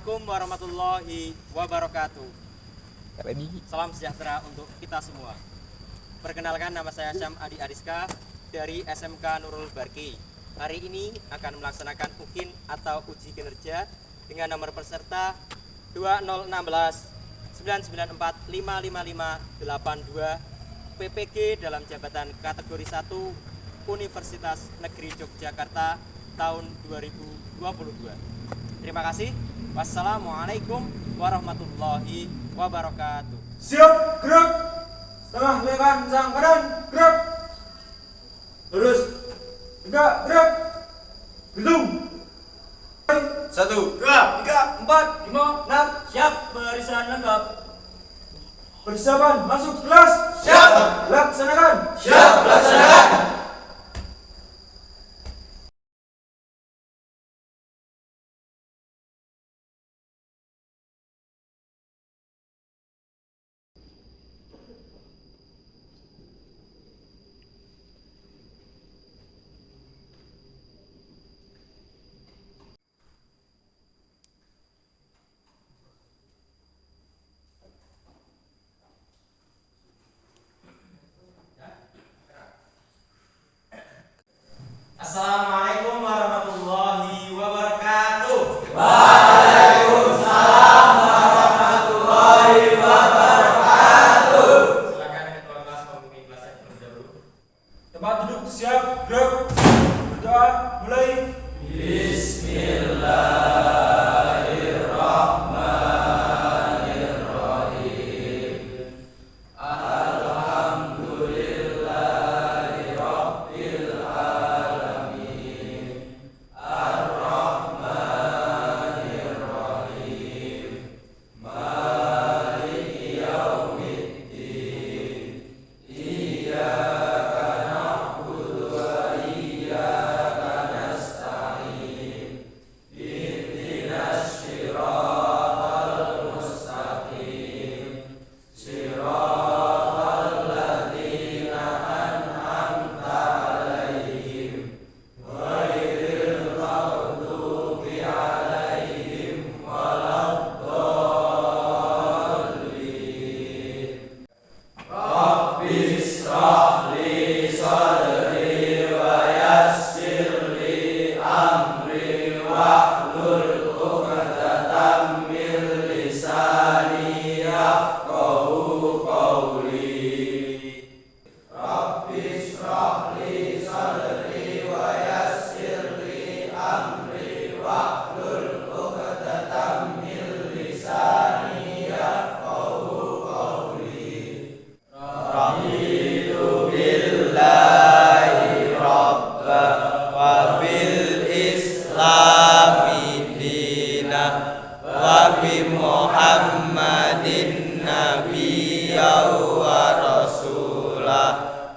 Assalamualaikum warahmatullahi wabarakatuh. Salam sejahtera untuk kita semua. Perkenalkan, nama saya Syam Adi Ariska dari SMK Nurul Barki. Hari ini akan melaksanakan UKIN atau uji kinerja dengan nomor peserta 2016 994 55582 PPG dalam jabatan kategori 1 Universitas Negeri Yogyakarta tahun 2022. Terima kasih. Wassalamualaikum warahmatullahi wabarakatuh. Siap, gerak. Setengah lekan sang kanan, gerak. Lurus. Tegak, gerak. Hitung. 1, 2, 3, 4, 5, 6. Siap, barisan lengkap. Persiapan masuk kelas. Siap. Laksanakan. Siap, laksanakan. Assalamualaikum warahmatullahi wabarakatuh. Waalaikumsalam warahmatullahi wabarakatuh. Silakan ketua kelas memimpin kelasnya terlebih dahulu. Tempat duduk siap, gerak. Berdoa, mulai.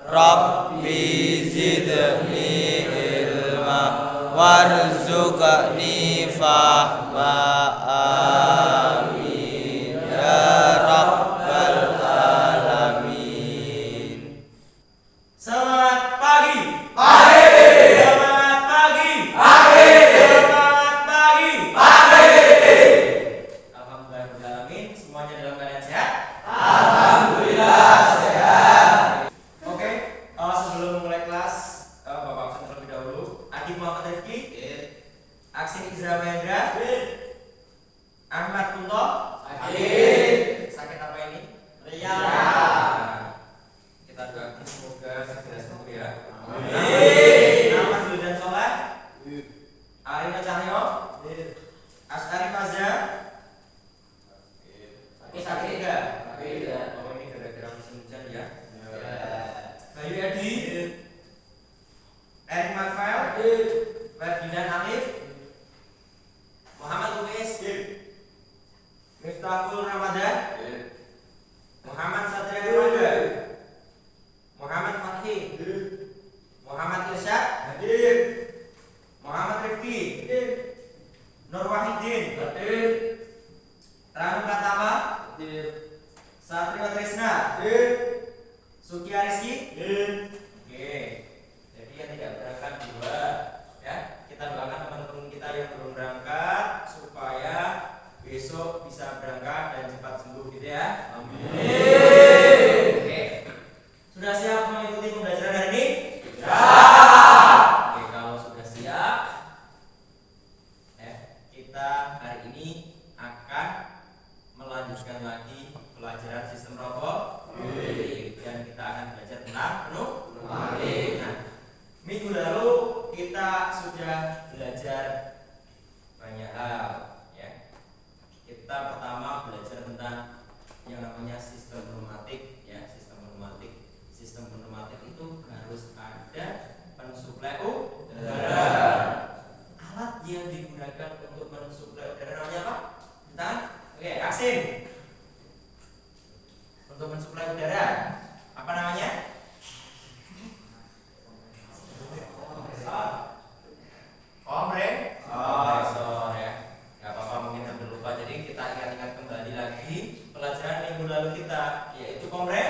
Rabbi zidni ilma warzuqni fahma. Amin ya rabbal alamin. Selamat pagi. Pagi. Selamat pagi. Pagi. Selamat pagi. Pagi. Alhamdulillahirrahmanirrahim. Semuanya dalam keadaan sehat? Alhamdulillah sehat. Oke, sebelum memulai kelas, Bapak absen terlebih dahulu. Adi Muhammad Rifki, Aksin Izra Mahendra, Ahmad Kunto. Sakit apa ini? Ria. Kita doakan semoga segera sembuh ya. Amin. Ahmad Zuldan Soleh, Arina Cahyo, Asari Faza. Sakit enggak? Oh, ini gara-gara musim hujan ya. Bayu Edi, Erik Marvel, Ferdinand Alif, Muhammad Uwais, Miftahul Ramadan, Muhammad Satria Nurmada, Muhammad Fathi, Muhammad Irsyad, Muhammad Rifki, Nur Wahidin, Ranu Pratama, Satrio Trisna, Suki Ariski. Oke. Jadi yang tidak berangkat dua, ya. Kita doakan teman-teman kita yang belum berangkat supaya Apa namanya? Kompresor ya. Gak apa-apa, mungkin hampir lupa. Jadi kita ingat-ingat kembali lagi pelajaran minggu lalu kita, yaitu kompresor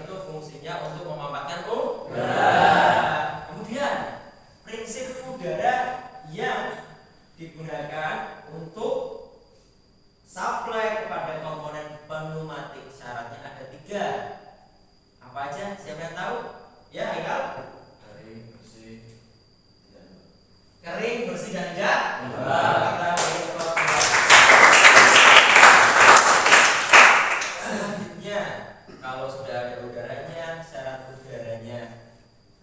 itu fungsinya untuk memanfaatkan udara. Kemudian prinsip udara yang digunakan untuk supply kepada komponen pneumatik syaratnya ada 3. Apa aja? Siapa yang tahu? Ya, Haikal. Kering, bersih dan tidak lembab. Selanjutnya, kalau sudah ada udaranya, syarat udaranya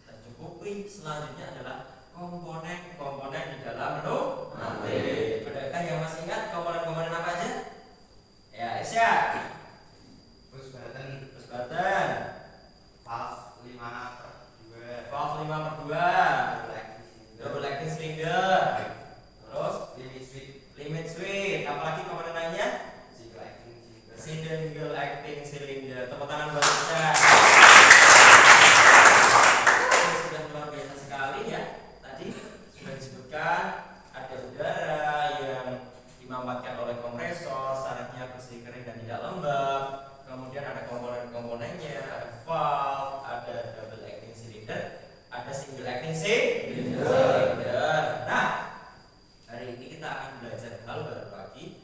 tercukupi, selanjutnya adalah komponen-komponen di dalam pneumatik. Adakah yang masih ingat komponen-komponen apa aja? Ya, Aisyah. Bus button. Valve 5/2. Double acting cylinder. Terus limit switch. Apalagi komponen lainnya? Single acting cylinder. Tepuk tangan buat kita. Ini sudah luar biasa sekali ya. Tadi sudah disebutkan ada udara yang dimanfaatkan oleh kompresor, syaratnya bersih, kering dan tidak lembab. Kemudian ada komponen-komponennya, ada valve, ada double acting cylinder, ada single acting cylinder. Nah, hari ini kita akan belajar hal baru lagi.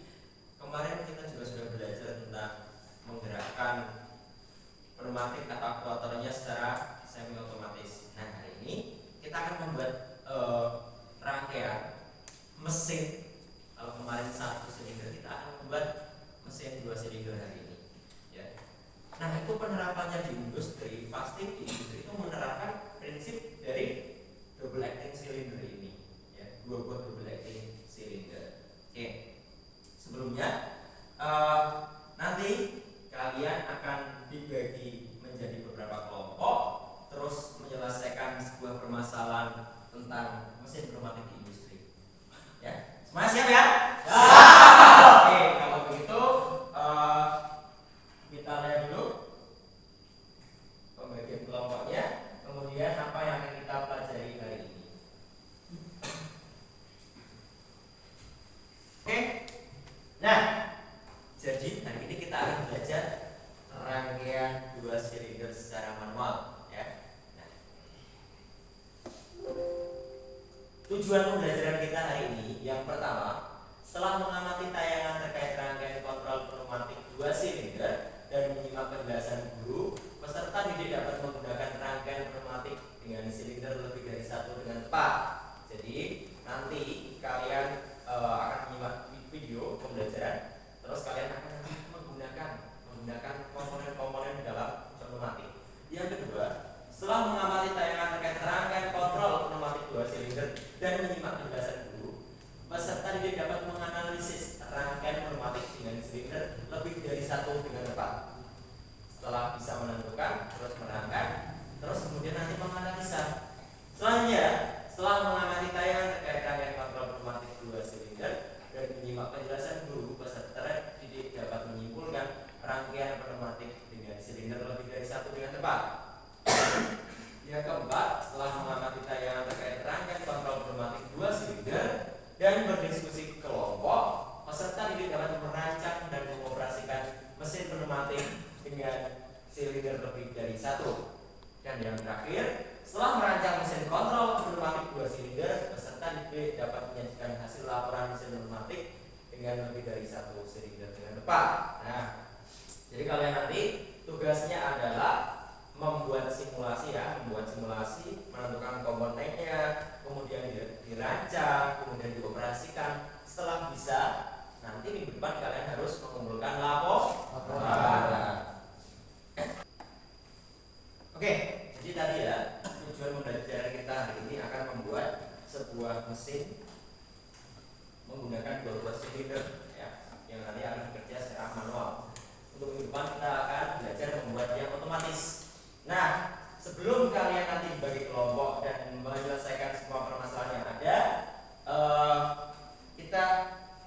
Kemarin kita juga sudah belajar tentang menggerakkan pneumatik atau aktuatornya secara semi otomatis. Nah, hari ini kita akan membuat rangkaian mesin. Kalau kemarin 1 silinder, kita akan membuat mesin 2 silinder hari ini. Ya. Nah, itu penerapannya di industri, pasti di industri itu menerapkan prinsip dari double acting cylinder ini, ya, 2 buah double acting cylinder. Oke. Sebelumnya nanti kalian akan dibagi menjadi beberapa kelompok, terus menyelesaikan sebuah permasalahan tentang mesin pneumatik di industri. Ya, semuanya siap ya? Siap. Oke, kalau begitu kita lihat dulu pembagian kelompoknya, kemudian apa yang akan kita pelajari hari ini. Oke. Nah, jadi hari ini kita akan belajar rangkaian 2 silinder secara manual, ya. Nah, tujuan pembelajaran kita hari ini yang pertama, setelah mengamati tayangan terkait rangkaian kontrol pneumatik 2 silinder dan menyimak penjelasan guru, peserta didik dapat menggunakan rangkaian pneumatik dengan silinder lebih dari 1 dengan tepat. Jadi nanti kalian akan menyimak video pembelajaran, terus kalian akan menggunakan komponen-komponen dalam pneumatik. Yang kedua, setelah mengamati tayangan terkait rangkaian kontrol pneumatik 2 silinder dan menyimak penjelasan guru, peserta didik dapat menganalisis rangkaian pneumatik dengan silinder lebih dari 1 dengan tepat. Setelah bisa menentukan, terus merangkai, terus kemudian nanti menganalisa. Selanjutnya, setelah mengamati tayangan terkait rangkaian kontrol pneumatik 2 silinder dan menyimak penjelasan guru, peserta didik dapat menyimpulkan rangkaian pneumatik dengan silinder lebih dari 1 dengan tepat. Yang keempat, setelah mengamati tayangan terkait rangkaian kontrol pneumatik 2 silinder dan berdiskusi kelompok, peserta didik dapat merancang dan mengoperasikan mesin pneumatik dengan silinder lebih dari 1. Dan yang terakhir, setelah merancang mesin kontrol pneumatik 2 silinder, peserta didik dapat menyajikan hasil laporan mesin pneumatik dengan lebih dari 1 silinder dengan tepat. Nah, jadi kalian nanti tugasnya adalah membuat simulasi, ya, menentukan komponennya, kemudian dirancang, kemudian dioperasikan. Setelah bisa, nanti minggu depan kalian harus mengumpulkan laporan. Oke, jadi tadi ya, tujuan pembelajaran kita hari ini akan membuat sebuah mesin menggunakan 2 buah silinder, ya, yang nanti akan bekerja secara manual. Untuk minggu depan kita akan belajar membuat yang otomatis. Nah, sebelum kalian nanti bagi kelompok dan menyelesaikan semua permasalahan yang ada, kita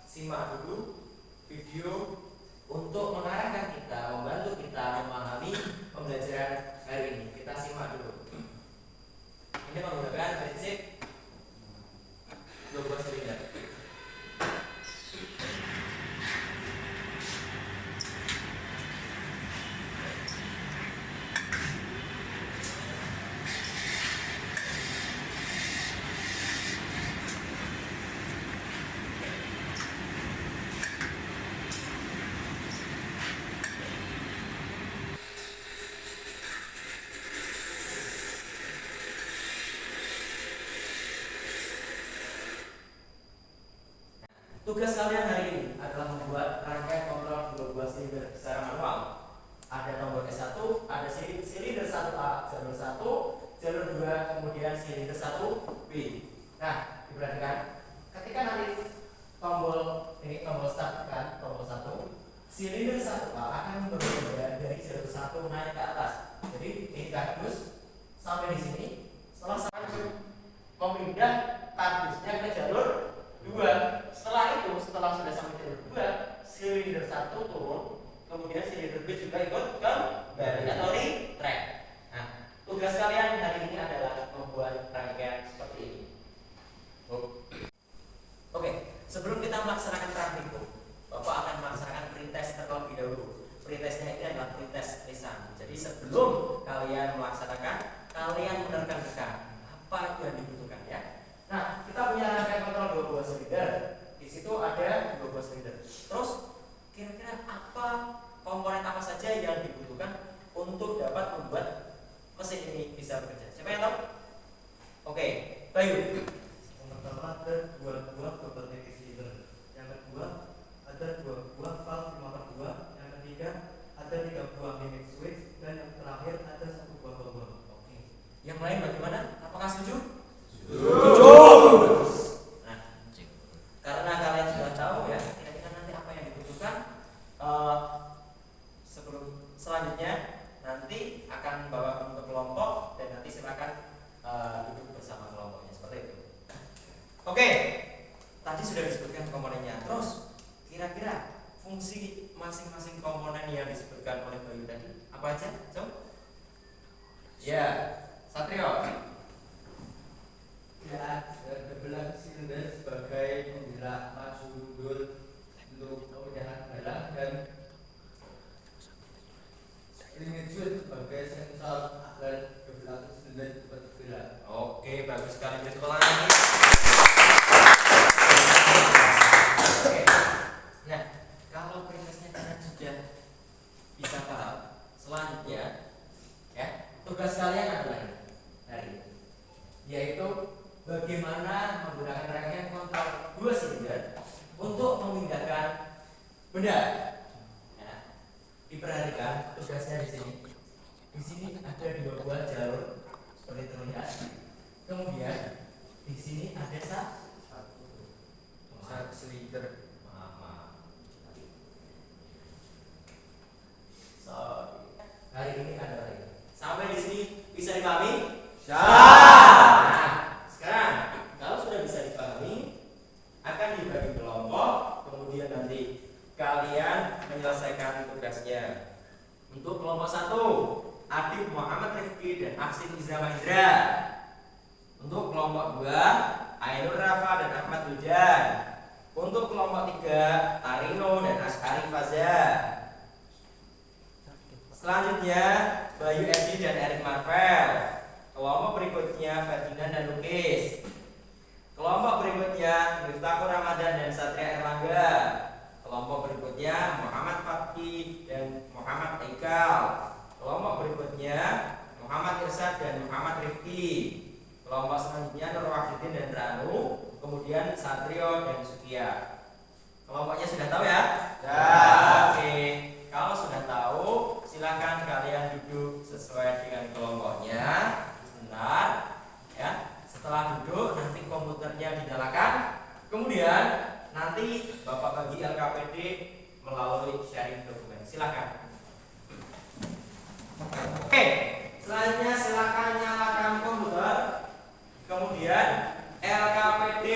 simak dulu video Tugas kalian hari ini adalah membuat rangkaian kontrol dua buah silinder secara manual. Ada tombol S1, ada silinder 1A, jalur 1, jalur 2, kemudian silinder 1B. Nah, diperhatikan, ketika nanti tombol start tekan, tombol 1, silinder 1A akan berbeda dari jalur 1 naik ke atas. Jadi ini kardus sampai di sini. Setelah sampai memindah kardusnya ke jalur 2. Setelah itu, setelah sudah sampai jalur 2, silinder 1 turun, kemudian silinder B juga ikut kembali atau retract. Nah, tugas kalian hari ini adalah membuat rangkaian seperti ini. Oke, sebelum kita melaksanakan praktikum, Bapak akan melaksanakan pretest terlebih dahulu. Pretestnya ini adalah pretest lisan. Jadi sebelum kalian melaksanakan, kalian menerka-nerka apa yang dibutuhkan ya. Nah, kita punya rangkaian kontrol dua buah silinder. Di situ ada dua buah silinder. Terus kira-kira apa komponen apa saja yang dibutuhkan untuk dapat membuat mesin ini bisa bekerja? Siapa yang tahu? Oke, Bayu. Yang pertama ada dua buah beberapa silinder. Yang kedua ada dua buah valve 5/2. Yang ketiga ada 3 buah limit switch. Dan yang terakhir ada 1 buah tombol. Oke. Yang lain bagaimana? Apakah setuju? Setuju. Nah, karena kalian sudah tahu ya, kira-kira nanti apa yang dibutuhkan. Sebelum selanjutnya nanti akan bawa ke kelompok dan nanti silakan duduk bersama kelompoknya seperti itu. Oke, tadi sudah disebutkan komponennya. Terus kira-kira fungsi masing-masing komponen yang disebutkan oleh Bayu tadi apa aja? Ya, Satrio. Ya, bebelah silinder sebagai penggerak maju mundur untuk pemindahan barang dan limit switch sebagai sensor agar bebelah silinder dapat bergerak. Oke, bagus sekali. Berikut lagi. Oke. Nah, kalau pretestnya kalian sudah bisa paham, selanjutnya ya, tugas kalian adalah hari ini, yaitu bagaimana menggunakan rangkaian kontrol dua silinder untuk memindahkan benda. Ya, diperhatikan tugasnya di sini. Di sini ada 2 buah jalur seperti terlihat. Kemudian di sini ada satu silinder. Maaf. Sorry. Hari ini ada lagi. Sampai di sini bisa dipahami? Nah, sekarang kalau sudah bisa dipahami, akan dibagi kelompok, kemudian nanti kalian menyelesaikan tugasnya. Untuk kelompok 1, Adib Muhammad Rifki dan Aksin Iza Mahendra. Untuk kelompok 2, Ainur Rafa dan Ahmad Hujan. Untuk kelompok 3, Arino dan Ashari Faza. Selanjutnya Bayu Edi dan Erik Marvel. Kelompok berikutnya Ferdinand dan Lukis. Kelompok berikutnya Miftahur Ramadan dan Satria Erlangga. Kelompok berikutnya Muhammad Fatki dan Muhammad Eikal. Kelompok berikutnya Muhammad Irsad dan Muhammad Rifki. Kelompok selanjutnya Nur Wahidin dan Ranu. Kemudian Satrio dan Sukia. Kelompoknya sudah tahu ya? Oke. Kalau sudah tahu, silakan kalian duduk sesuai dengan kelompoknya. Sebentar, ya. Setelah duduk, nanti komputernya dinyalakan. Kemudian nanti Bapak bagi LKPD melalui sharing dokumen. Silakan. Oke, selanjutnya silakan nyalakan komputer. Kemudian LKPD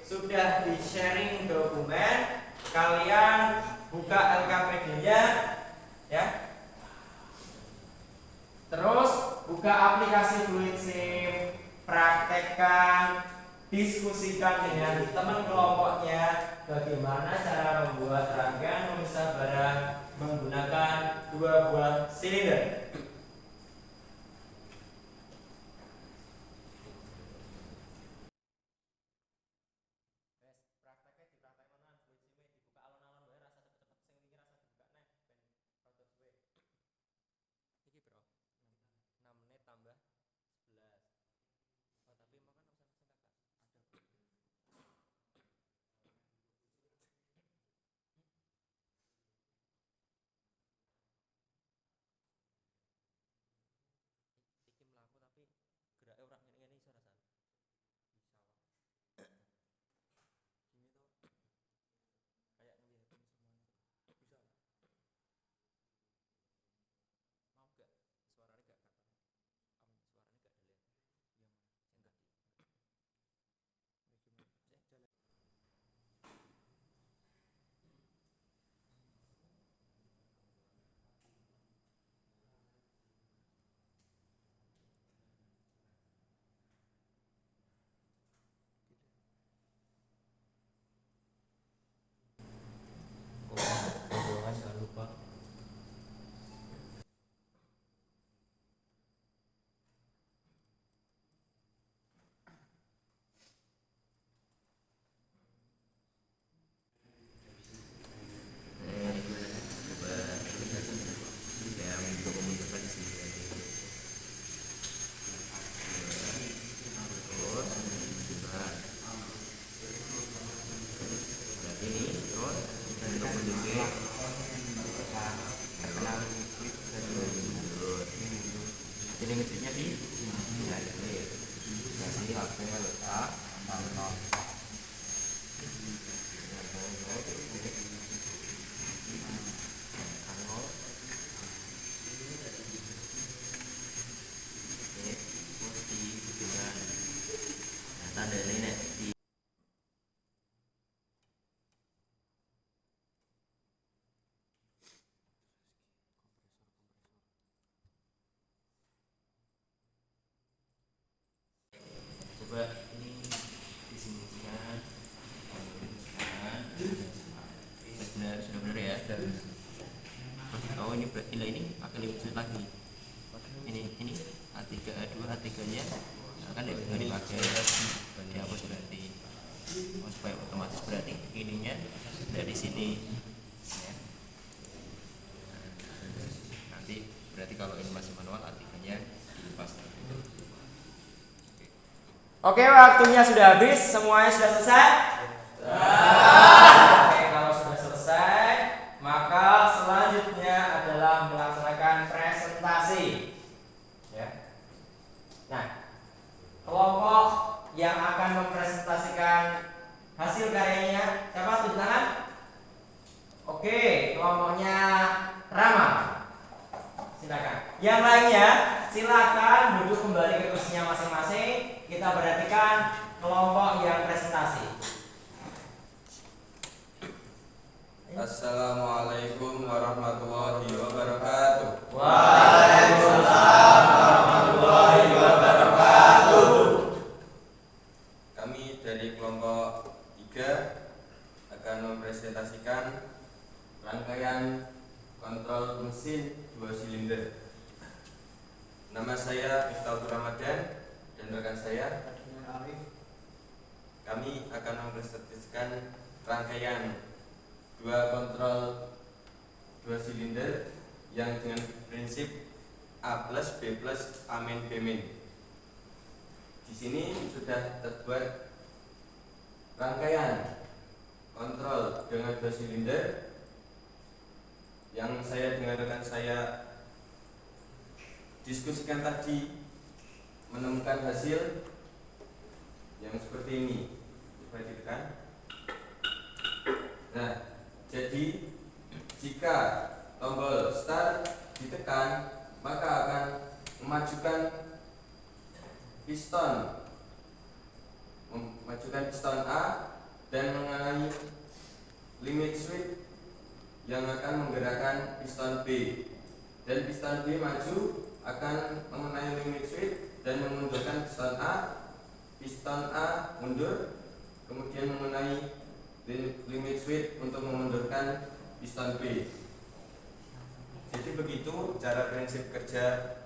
sudah di sharing dokumen. Kalian buka LKPD-nya, ya. Terus buka aplikasi Fluid Sim, praktekkan, diskusikan dengan teman kelompoknya bagaimana cara membuat rangkaian memisah barang menggunakan 2 buah silinder. limit switch-nya di klik. Jadi waktunya letak nol. Tanda ini di coba ini disembunyikan sudah benar ya. Oh ini pakai limit switch lagi. Ini A3 A2 A3 nya kan nggak dipakai, dihapus berarti. Supaya otomatis berarti ininya dari sini ya. Nanti berarti kalau ini masih manual A3 nya dilepas. Oke, waktunya sudah habis. Semuanya sudah selesai? Oke, kalau sudah selesai, maka selanjutnya adalah melaksanakan presentasi. Ya. Nah, kelompok yang akan mempresentasikan hasil karyanya siapa? Tunjuk tangan. Oke, kelompoknya Rama. Silakan. Yang lainnya, silakan duduk kembali ke kursinya masing-masing. Kita perhatikan kelompok yang presentasi. Assalamualaikum warahmatullahi wabarakatuh. Waalaikumsalam warahmatullahi wabarakatuh. Kami dari kelompok 3 akan mempresentasikan rangkaian kontrol mesin 2 silinder. Nama saya Miftahul Ramadan dan rekan saya kami akan mempresentasikan rangkaian 2 kontrol 2 silinder yang dengan prinsip A plus B plus A min B min. Di sini sudah terbuat rangkaian kontrol dengan 2 silinder yang saya dengan rekan saya diskusikan tadi, menemukan hasil yang seperti ini. Coba ditekan. Nah, jadi jika tombol start ditekan, maka akan memajukan piston A dan mengenai limit switch yang akan menggerakkan piston B, dan piston B maju akan mengenai limit switch dan memundurkan piston A mundur, kemudian mengenai limit switch untuk memundurkan piston B. Jadi begitu cara prinsip kerja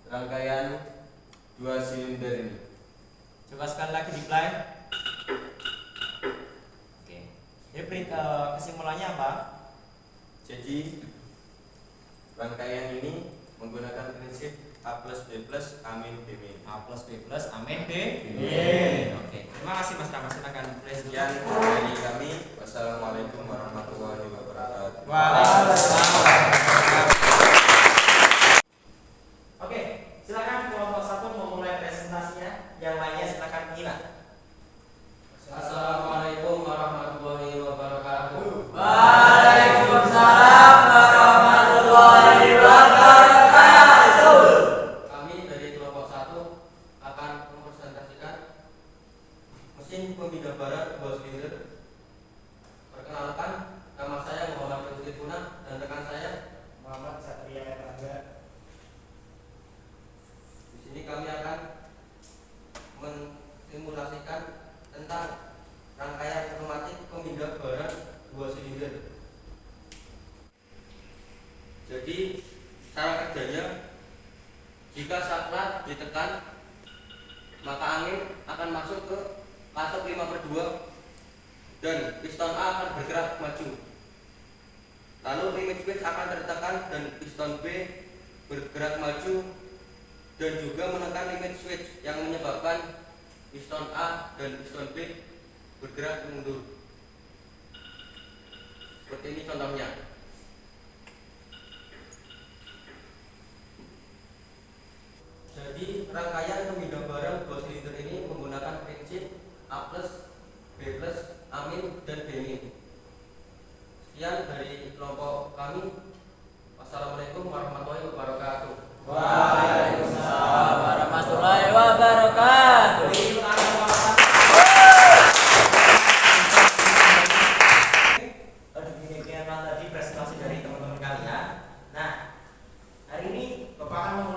rangkaian 2 silinder ini. Coba sekali lagi di play. Oke. Ini kesimpulannya apa? Jadi rangkaian ini menggunakan prinsip A plus B plus A min B min. A plus B plus A min B. Oke. Terima kasih Mas Rama. Silakan play. Sekian dari kami. Wassalamualaikum warahmatullahi wabarakatuh. Waalaikumsalam. Oke, silakan kelompok 1 memulai presentasinya. Yang lainnya silakan Gina. Assalamualaikum warahmatullahi wabarakatuh. Waalaikumsalam warahmatullahi wabarakatuh. Kami dari kelompok 1 akan mempresentasikan mesin pemindah bara 2 silinder. Perkenalkan, nama saya Muhammad Fitri Punah dan rekan saya Muhammad Satria Erlangga. Di sini kami akan mensimulasikan tentang rangkaian otomatis pemindah bara 2 silinder. Jadi cara kerjanya, jika saklar ditekan, maka angin akan masuk ke katup 5/2 dan piston A akan bergerak maju. Lalu limit switch akan tertekan dan piston B bergerak maju dan juga menekan limit switch yang menyebabkan piston A dan piston B bergerak mundur. Seperti ini contohnya. rangkaian pemindah barang 2 silinder ini menggunakan prinsip A+, B+, Amin, dan Bmin. Sekian dari kelompok kami. Wassalamualaikum warahmatullahi wabarakatuh. Waalaikumsalam warahmatullahi wabarakatuh. Demikian tadi presentasi dari teman-teman kalian. Nah, hari ini Bapak akan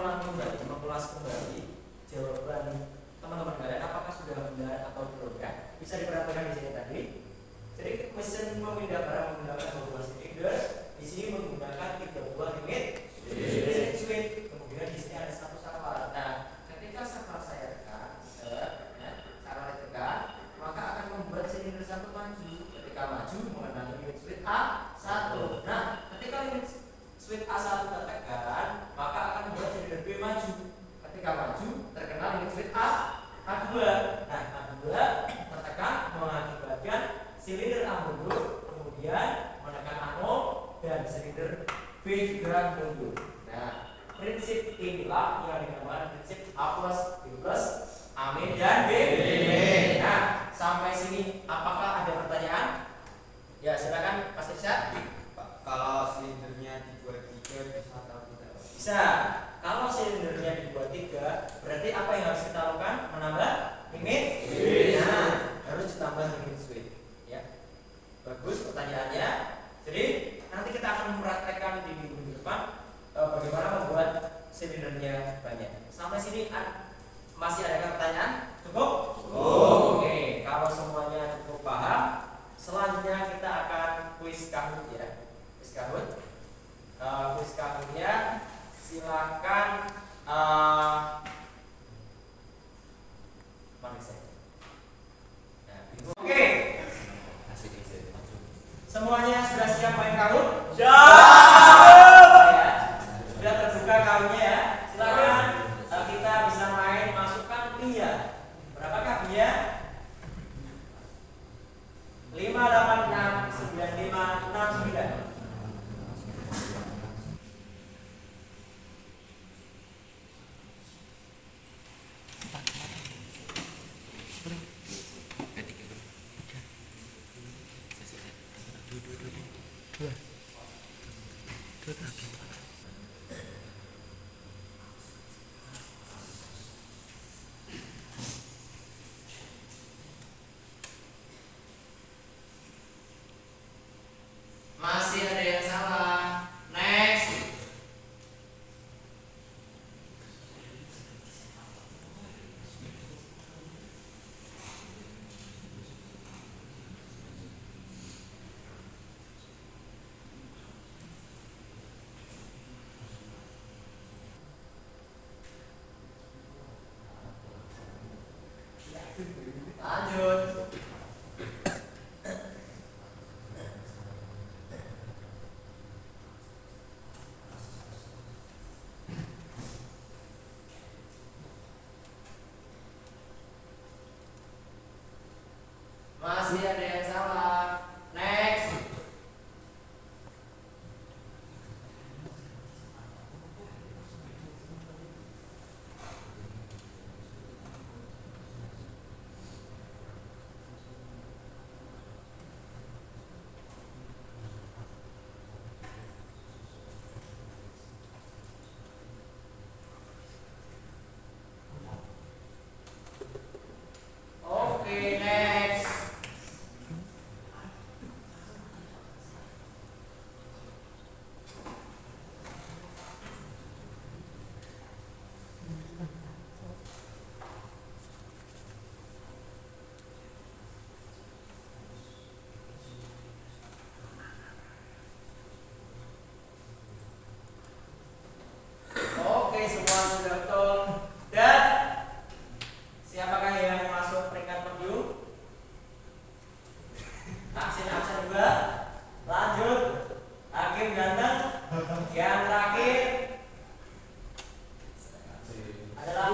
mengulas kembali jawaban teman-teman kalian apakah sudah benar atau belum ya. Bisa diperhatikan di sini tadi. Jadi mesin memindah barang menggunakan 2 buah silinder. Di sini menggunakan 3 buah limit switch. Kemudian di sini ada 1 saklar. Nah, ketika saklar saya tekan, saklar ditekan, maka akan membuat silinder 1 maju. Ketika maju mengenai limit switch A1. Nah, ketika limit switch A1 tertekan, maka akan membuat silinder B maju. Ketika maju terkena limit switch A2. Nah, A2 tertekan mengakibatkan silinder A mundur, kemudian menekan A0 dan silinder B juga mundur. Nah, prinsip inilah yang dinamakan prinsip A+, B+, Amin dan B. Nah, sampai sini apakah ada pertanyaan? Ya, silakan Mas Irsyad. Pak, kalau silindernya dibuat 3 bisa atau tidak? Bisa. Kalau silindernya dibuat 3, berarti apa yang harus kita lakukan? Menambah limit switch. Nah, harus ditambah limit switch. Ya, bagus pertanyaannya. Jadi nanti kita akan mempraktekkan di minggu depan bagaimana membuat silindernya banyak. Sampai sini masih ada pertanyaan? Cukup? Oke, kalau semuanya cukup paham, selanjutnya kita akan kuis Kahoot ya. Kuis Kahoot. Kuis Kahootnya silakan Oke. Semuanya sudah siap main Kahoot? Sudah terbuka Kahootnya ya. Silakan kita bisa main, masukkan Pia. Berapakah Pia? 5869569. Masih ada yang salah. Next. Lanjut. Masih ada yang salah. Next. Oke, next. Oke, semua sudah betul. Dan siapakah yang masuk peringkat podium? Absen juga. Lanjut. Hakim ganteng. Yang terakhir adalah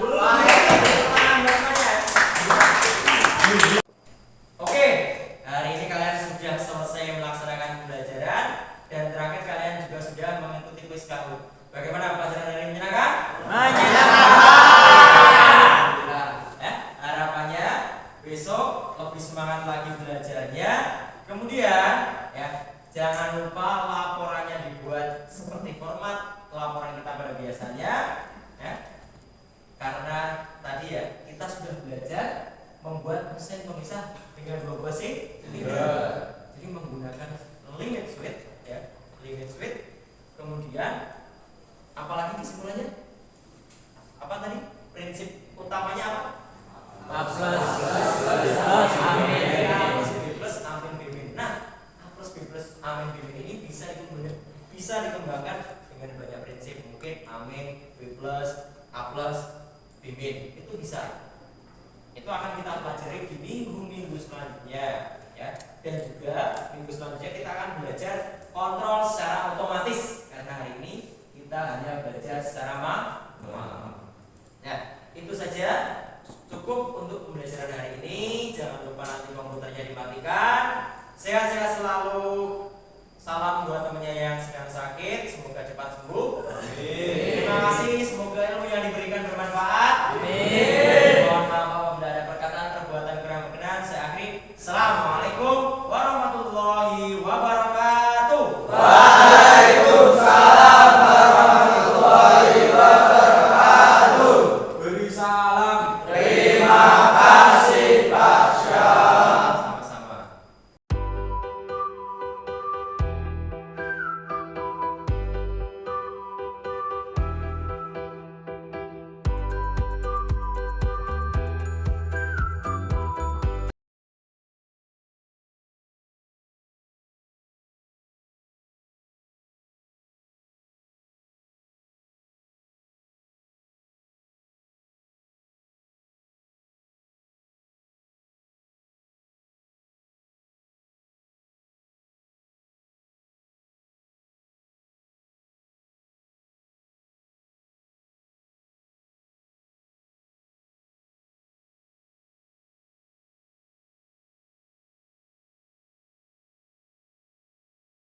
Oke, hari ini kalian sudah selesai melaksanakan pembelajaran dan terakhir kalian juga sudah mengikuti kuis Kahoot. Bagaimana pelajaran hari ini, menyenangkan? Menyenangkan. pelaporan kita pada biasanya, ya. Karena tadi ya kita sudah belajar membuat mesin pemisah dengan dua buah silinder. Jadi menggunakan limit switch, ya, limit switch. Kemudian apalagi kesimpulannya? Apa tadi? Prinsip utamanya apa? A plus B plus amin B min. Nah, A plus B plus amin B min ini bisa dikembangkan dengan banyak prinsip. Mungkin amin B plus A plus B min itu bisa. Itu akan kita pelajari di minggu-minggu selanjutnya, ya. Dan juga minggu selanjutnya kita akan belajar kontrol secara otomatis karena hari ini kita hanya belajar secara manual. Ya, itu saja cukup untuk pembelajaran hari ini. Jangan lupa nanti komputernya dimatikan. Sehat-sehat selalu. Salam buat temennya yang sedang sakit, semoga cepat sembuh.